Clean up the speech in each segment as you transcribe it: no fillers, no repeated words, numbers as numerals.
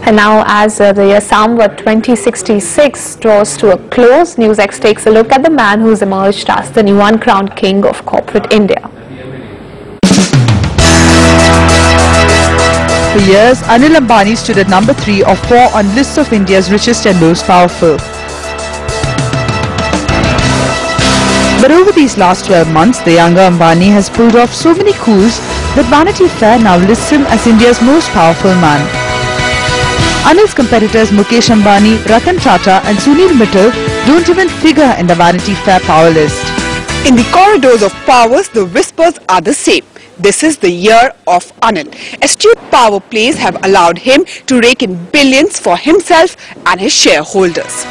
And now, as the year somewhat 2066 draws to a close, NewsX takes a look at the man who's emerged as the new uncrowned king of corporate India. For years, Anil Ambani stood at number 3 or 4 on lists of India's richest and most powerful. But over these last 12 months, the younger Ambani has pulled off so many coups that Vanity Fair now lists him as India's most powerful man. Anil's competitors Mukesh Ambani, Ratan Tata and Sunil Mittal don't even figure in the Vanity Fair power list. In the corridors of powers, the whispers are the same. This is the year of Anil. Astute power plays have allowed him to rake in billions for himself and his shareholders.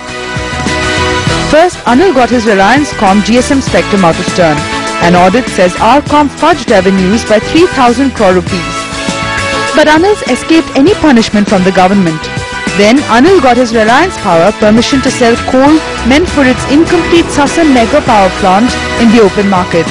First, Anil got his Reliance Com GSM spectrum out of turn. An audit says RCom fudged revenues by 3,000 crore rupees. But Anil's escaped any punishment from the government. Then Anil got his Reliance Power permission to sell coal meant for its incomplete Sasan mega power plant in the open market.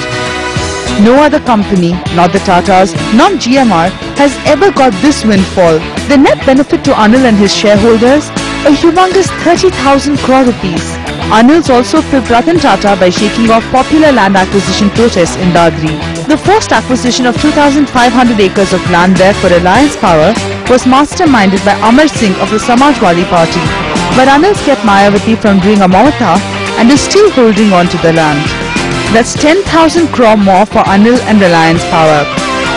No other company, not the Tatas, not GMR, has ever got this windfall. The net benefit to Anil and his shareholders, a humongous 30,000 crore rupees. Anil's also flipped Ratan Tata by shaking off popular land acquisition protests in Dadri. The forced acquisition of 2,500 acres of land there for Reliance Power was masterminded by Amar Singh of the Samajwadi Party. But Anil's kept Mayawati from doing a Mamata and is still holding on to the land. That's 10,000 crore more for Anil and Reliance Power.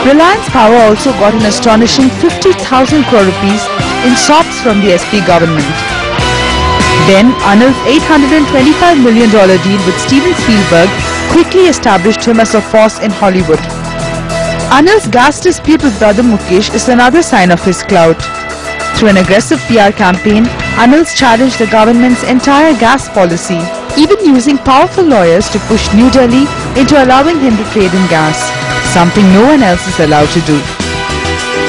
Reliance Power also got an astonishing 50,000 crore rupees in sops from the SP government. Then Anil's $825 million deal with Steven Spielberg quickly established him as a force in Hollywood. Anil's gas dispute with brother Mukesh is another sign of his clout. Through an aggressive PR campaign, Anil's challenged the government's entire gas policy, even using powerful lawyers to push New Delhi into allowing him to trade in gas, something no one else is allowed to do.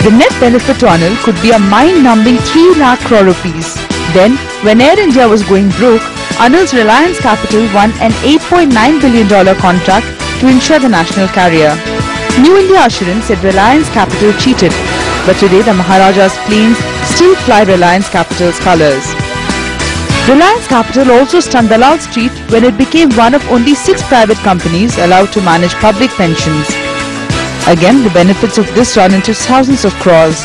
The net benefit to Anil could be a mind-numbing 3 lakh crore rupees. Then, when Air India was going broke, Anil's Reliance Capital won an $8.9 billion contract to insure the national carrier. New India Assurance said Reliance Capital cheated, but today the Maharaja's planes still fly Reliance Capital's colours. Reliance Capital also stunned the loud street when it became one of only 6 private companies allowed to manage public pensions. Again, the benefits of this run into thousands of crores.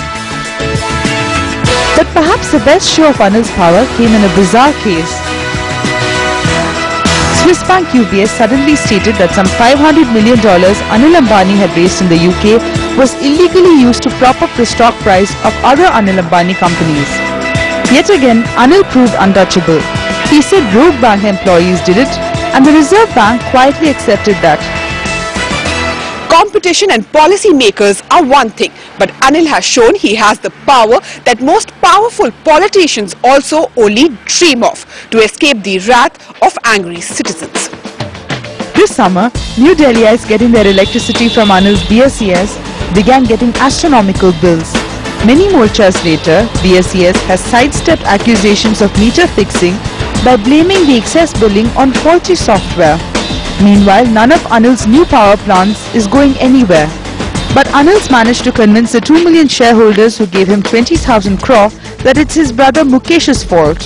But perhaps the best show of Anil's power came in a bizarre case. Swiss bank UBS suddenly stated that some $500 million Anil Ambani had raised in the UK was illegally used to prop up the stock price of other Anil Ambani companies. Yet again, Anil proved untouchable. He said rogue bank employees did it, and the Reserve Bank quietly accepted that. Competition and policy makers are one thing, but Anil has shown he has the power that most powerful politicians also only dream of to escape the wrath of angry citizens. This summer, New Delhiites getting their electricity from Anil's BSES began getting astronomical bills. Many morchas later, BSES has sidestepped accusations of meter fixing by blaming the excess billing on faulty software. Meanwhile, none of Anil's new power plants is going anywhere. But Anil's managed to convince the 2 million shareholders who gave him 20,000 crore that it's his brother Mukesh's fault.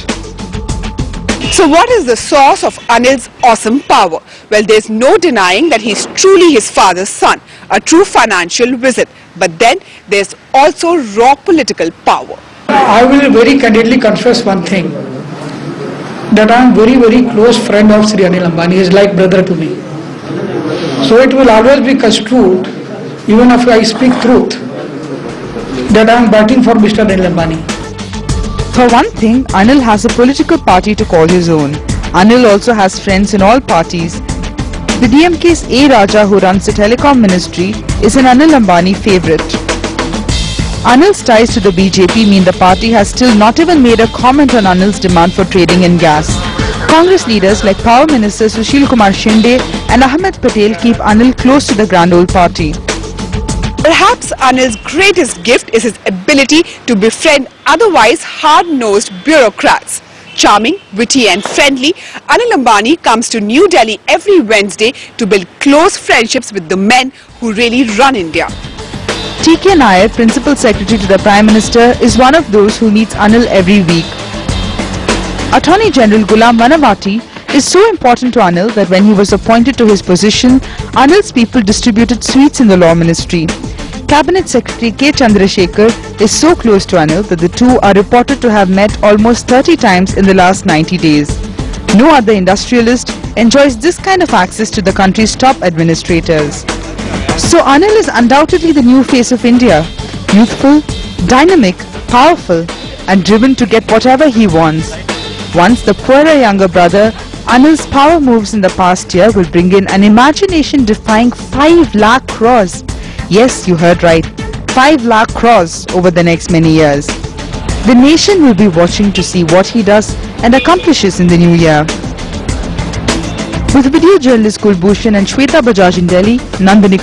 So what is the source of Anil's awesome power? Well, there's no denying that he's truly his father's son, a true financial wizard. But then there's also raw political power. I will very candidly confess one thing, that I am very close friend of Sri Anil Ambani. He is like brother to me. So it will always be construed, even if I speak truth, that I am batting for Mr. Anil Ambani. For one thing, Anil has a political party to call his own. Anil also has friends in all parties. The DMK's A. Raja, who runs the telecom ministry, is an Anil Ambani favourite. Anil's ties to the BJP mean the party has still not even made a comment on Anil's demand for trading in gas. Congress leaders like Power Minister Sushil Kumar Shinde and Ahmed Patel keep Anil close to the grand old party. Perhaps Anil's greatest gift is his ability to befriend otherwise hard-nosed bureaucrats. Charming, witty and friendly, Anil Ambani comes to New Delhi every Wednesday to build close friendships with the men who really run India. TK Nair, Principal Secretary to the Prime Minister, is one of those who meets Anil every week. Attorney General Ghulam Manawati is so important to Anil that when he was appointed to his position, Anil's people distributed sweets in the Law Ministry. Cabinet Secretary K. Chandrasekhar is so close to Anil that the two are reported to have met almost 30 times in the last 90 days. No other industrialist enjoys this kind of access to the country's top administrators. So Anil is undoubtedly the new face of India, youthful, dynamic, powerful and driven to get whatever he wants. Once the poorer younger brother, Anil's power moves in the past year will bring in an imagination-defying 5 lakh crores. Yes, you heard right, 5 lakh crores over the next many years. The nation will be watching to see what he does and accomplishes in the new year. With video journalist Kulbhushan and Shweta Bajaj in Delhi, Nandini